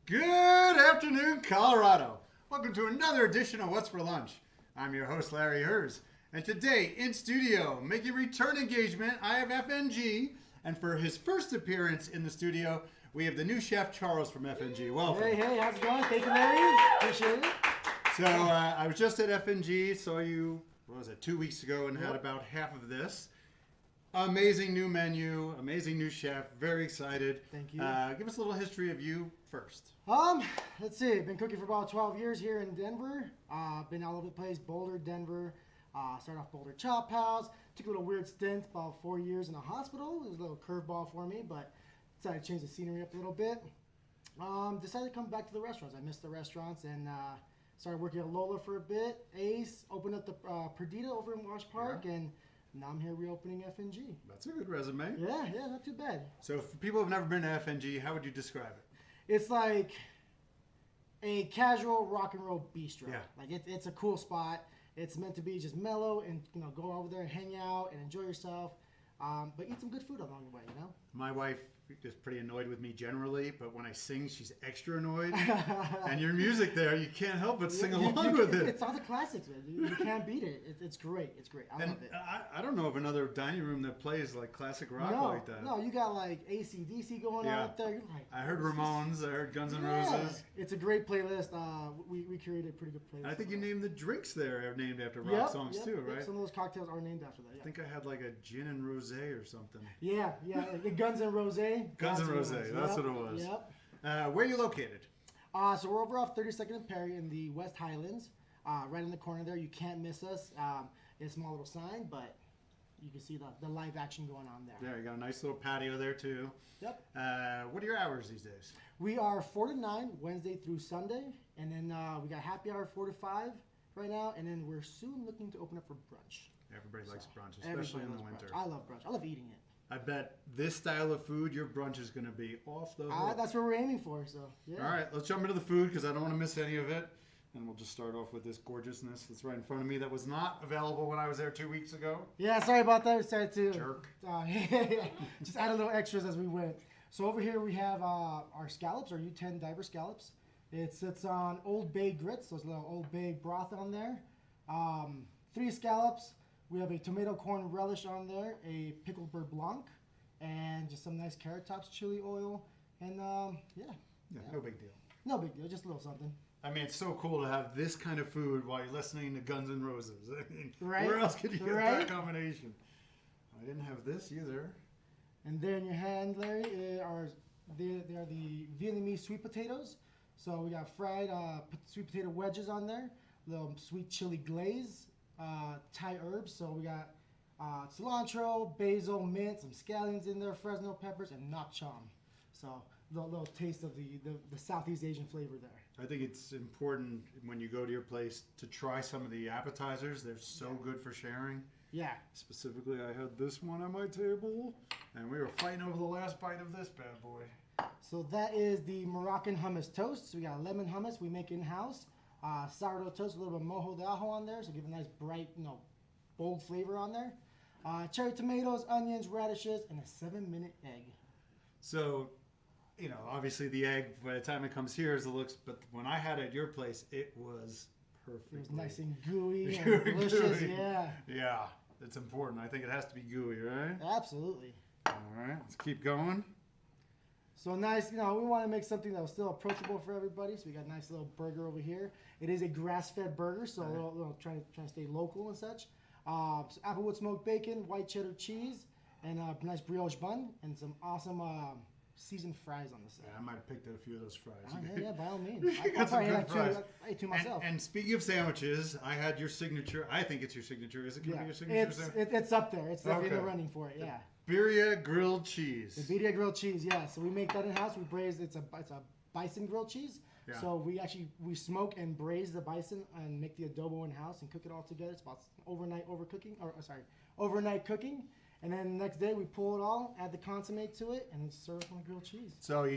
Good afternoon, Colorado. Welcome to another edition of What's for Lunch. I'm your host, Larry Hers. And today, in studio, making return engagement, I have FNG. And for his first appearance in the studio, we have the new chef, Charles from FNG. Welcome. Hey, how's it going? Thank you, Larry. Appreciate it. So, I was just at FNG, saw you, 2 weeks ago, and had about half of this. Amazing new menu, amazing new chef, very excited. Thank you. Give us a little history of you first. Let's see. Been cooking for about 12 years here in Denver. Been all over the place, Boulder, Denver. Started off Boulder Chop House. Took a little weird stint, about 4 years in a hospital. It was a little curveball for me, but decided to change the scenery up a little bit. Decided to come back to the restaurants. I missed the restaurants and started working at Lola for a bit. Ace, opened up the Perdita over in Wash Park, and now I'm here reopening FNG. That's a good resume. Yeah, not too bad. So for people who've never been to FNG, how would you describe it? It's like a casual rock and roll bistro. Yeah. Like it's a cool spot. It's meant to be just mellow and go over there and hang out and enjoy yourself. But eat some good food along the way, My wife is pretty annoyed with me generally, but when I sing, she's extra annoyed. And your music there, you can't help but sing along with it. It's all the classics, man. You can't beat it. It's great. It's great. I love it. I don't know of another dining room that plays like classic rock like that. No, you got like AC/DC going on up there. You're like, I heard Ramones. I heard Guns N' Roses. It's a great playlist. We curated a pretty good playlist. I think you named the drinks there are named after rock songs too, right? Some of those cocktails are named after that. I think I had like a gin and rosé or something. Yeah, like Guns N' Rosé. Guns N' Rosé, that's what it was. Yep. Where are you located? So we're over off 32nd and Perry in the West Highlands, right in the corner there. You can't miss us. It's a small little sign, but you can see the live action going on there. Yeah, you got a nice little patio there too. Yep. What are your hours these days? We are 4 to 9, Wednesday through Sunday, and then we got happy hour 4 to 5 right now, and then we're soon looking to open up for brunch. Everybody likes brunch, especially in the winter. Brunch. I love brunch. I love eating it. I bet this style of food, your brunch is going to be off the hook. That's what we're aiming for, so yeah. All right, let's jump into the food because I don't want to miss any of it. And we'll just start off with this gorgeousness that's right in front of me that was not available when I was there 2 weeks ago. Yeah, sorry about that. We started to Jerk. just add a little extras as we went. So over here we have our scallops, our U10 diver scallops. It sits on Old Bay grits. There's a little Old Bay broth on there. 3 scallops. We have a tomato corn relish on there, a pickled beurre blanc, and just some nice carrot tops, chili oil, and Yeah, no big deal. No big deal, just a little something. I mean, it's so cool to have this kind of food while you're listening to Guns N' Roses. I mean, right? Where else could you get that combination? I didn't have this either. And there in your hand, Larry, they are the Vietnamese sweet potatoes. So we got fried sweet potato wedges on there, little sweet chili glaze, Thai herbs. So we got cilantro, basil, mint, some scallions in there, Fresno peppers, and nak cham. So a little taste of the Southeast Asian flavor there. I think it's important when you go to your place to try some of the appetizers. They're so good for sharing. Yeah. Specifically, I had this one on my table, and we were fighting over the last bite of this bad boy. So that is the Moroccan hummus toast. So we got lemon hummus we make in-house. Sourdough toast, a little bit of mojo de ajo on there, so give a nice bright, bold flavor on there. Cherry tomatoes, onions, radishes, and a 7-minute egg. So, obviously the egg, by the time it comes here, is the looks, but when I had it at your place, it was perfect. It was nice and gooey and delicious, gooey. Yeah. Yeah, it's important. I think it has to be gooey, right? Absolutely. All right, let's keep going. So nice, we want to make something that was still approachable for everybody. So we got a nice little burger over here. It is a grass-fed burger, so a little trying to stay local and such. So applewood smoked bacon, white cheddar cheese, and a nice brioche bun, and some awesome seasoned fries on the side. Yeah, I might have picked out a few of those fries. Yeah, by all means. You got some good fries. I ate two myself. And speaking of sandwiches, I had your signature. I think it's your signature. Is it going to be your signature sandwich? It's up there. It's definitely in the running for it, yeah. Birria grilled cheese. The birria grilled cheese, yeah. So we make that in house. We braise. It's a bison grilled cheese. Yeah. So we smoke and braise the bison and make the adobo in house and cook it all together. It's about overnight cooking. And then the next day we pull it all, add the consomme to it, and serve it on grilled cheese. So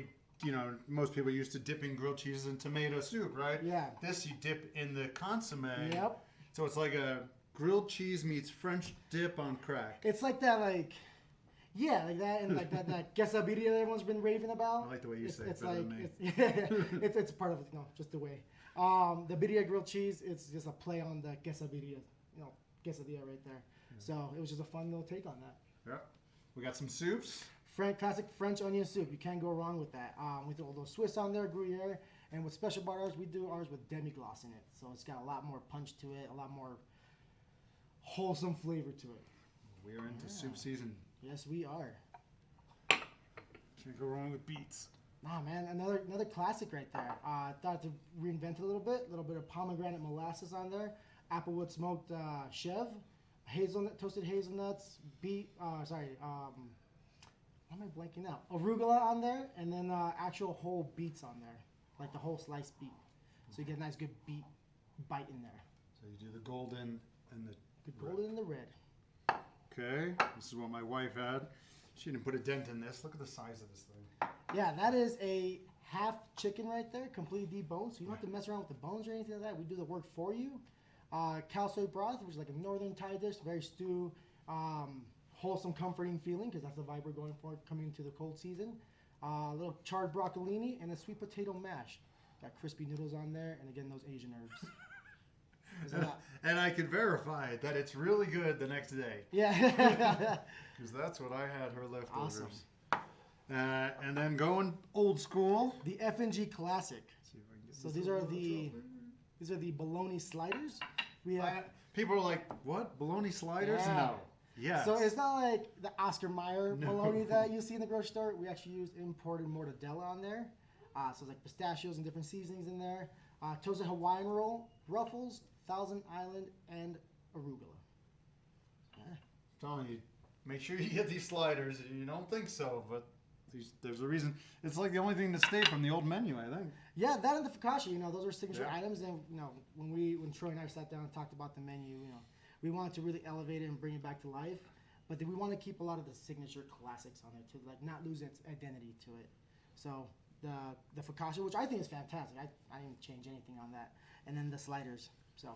most people used to dipping grilled cheeses in tomato soup, right? Yeah. This you dip in the consomme. Yep. So it's like a grilled cheese meets French dip on crack. It's like that, Yeah, like that, and like that quesadilla that everyone's been raving about. I like the way you say it It's better like than me. it's part of it, just the way. The birria grilled cheese, it's just a play on the quesadilla, quesadilla right there. Yeah. So it was just a fun little take on that. Yeah, we got some soups. Classic French onion soup. You can't go wrong with that. We throw a little Swiss on there, Gruyere, and what's special about ours, we do ours with demi-glace in it. So it's got a lot more punch to it, a lot more wholesome flavor to it. We're into soup season. Yes, we are. Can't go wrong with Beets. Nah, man, another classic right there. I thought to reinvent it a little bit of pomegranate molasses on there, applewood smoked chev, toasted hazelnuts, why am I blanking out? Arugula on there, and then actual whole beets on there, like the whole sliced beet. So you get a nice good beet bite in there. So you do the golden and the golden and the red. Okay, this is what my wife had. She didn't put a dent in this. Look at the size of this thing. Yeah, that is a half chicken right there, completely deboned. So you don't have to mess around with the bones or anything like that. We do the work for you. Calsoy broth, which is like a northern Thai dish, very stew. Wholesome, comforting feeling, because that's the vibe we're going for coming into the cold season. A little charred broccolini and a sweet potato mash. Got crispy noodles on there, and again, those Asian herbs. And I can verify that it's really good the next day. Yeah. Because that's what I had her leftovers. Awesome. And then going old school. The FNG Classic. So these are the Bologna Sliders. We have people are like, what? Bologna Sliders? Yeah. No. Yeah. So it's not like the Oscar Mayer bologna that you see in the grocery store. We actually use imported mortadella on there. So it's like pistachios and different seasonings in there. Toasted Hawaiian roll, Ruffles, Thousand Island, and arugula. Yeah. I'm telling you, make sure you get these sliders. You don't think so, but there's a reason. It's like the only thing that stayed from the old menu, I think. Yeah, that and the focaccia, those are signature items. And when Troy and I sat down and talked about the menu, we wanted to really elevate it and bring it back to life, but then we want to keep a lot of the signature classics on there to not lose its identity to it. So the focaccia, which I think is fantastic, I didn't change anything on that, and then the sliders. So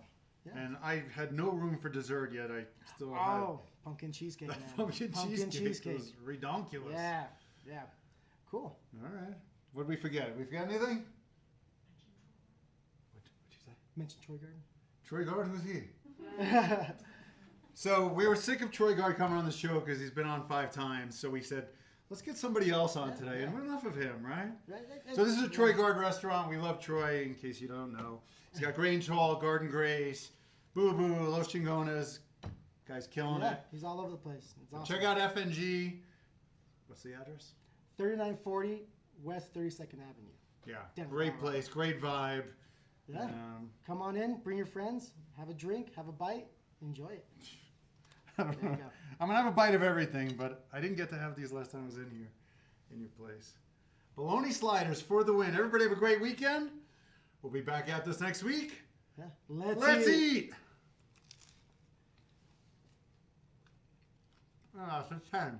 yeah. And I had no room for dessert yet. I still had pumpkin cheesecake, man. Pumpkin cheesecake was redonkulous. Yeah, cool. All right. What did we forget? We forget anything? What'd you say? Mention Troy Garden. Troy Garden, who's he? So we were sick of Troy Gard coming on the show because he's been on 5 times. So we said, let's get somebody else on today. And we're enough of him, right? So this is a Troy Gard restaurant. We love Troy, in case you don't know. He's got Grange Hall, Garden Grace, Boo Boo, Los Chingones. Guy's killing it. He's all over the place. It's awesome. Check out FNG. What's the address? 3940 West 32nd Avenue. Yeah, Denver, great Colorado. place, great vibe. Yeah. Come on in, bring your friends, have a drink, have a bite, enjoy it. I don't know. I'm going to have a bite of everything, but I didn't get to have these last time I was in here, in your place. Bologna Sliders for the win. Everybody have a great weekend. We'll be back at this next week. Yeah. Let's eat. Ah, it's a 10.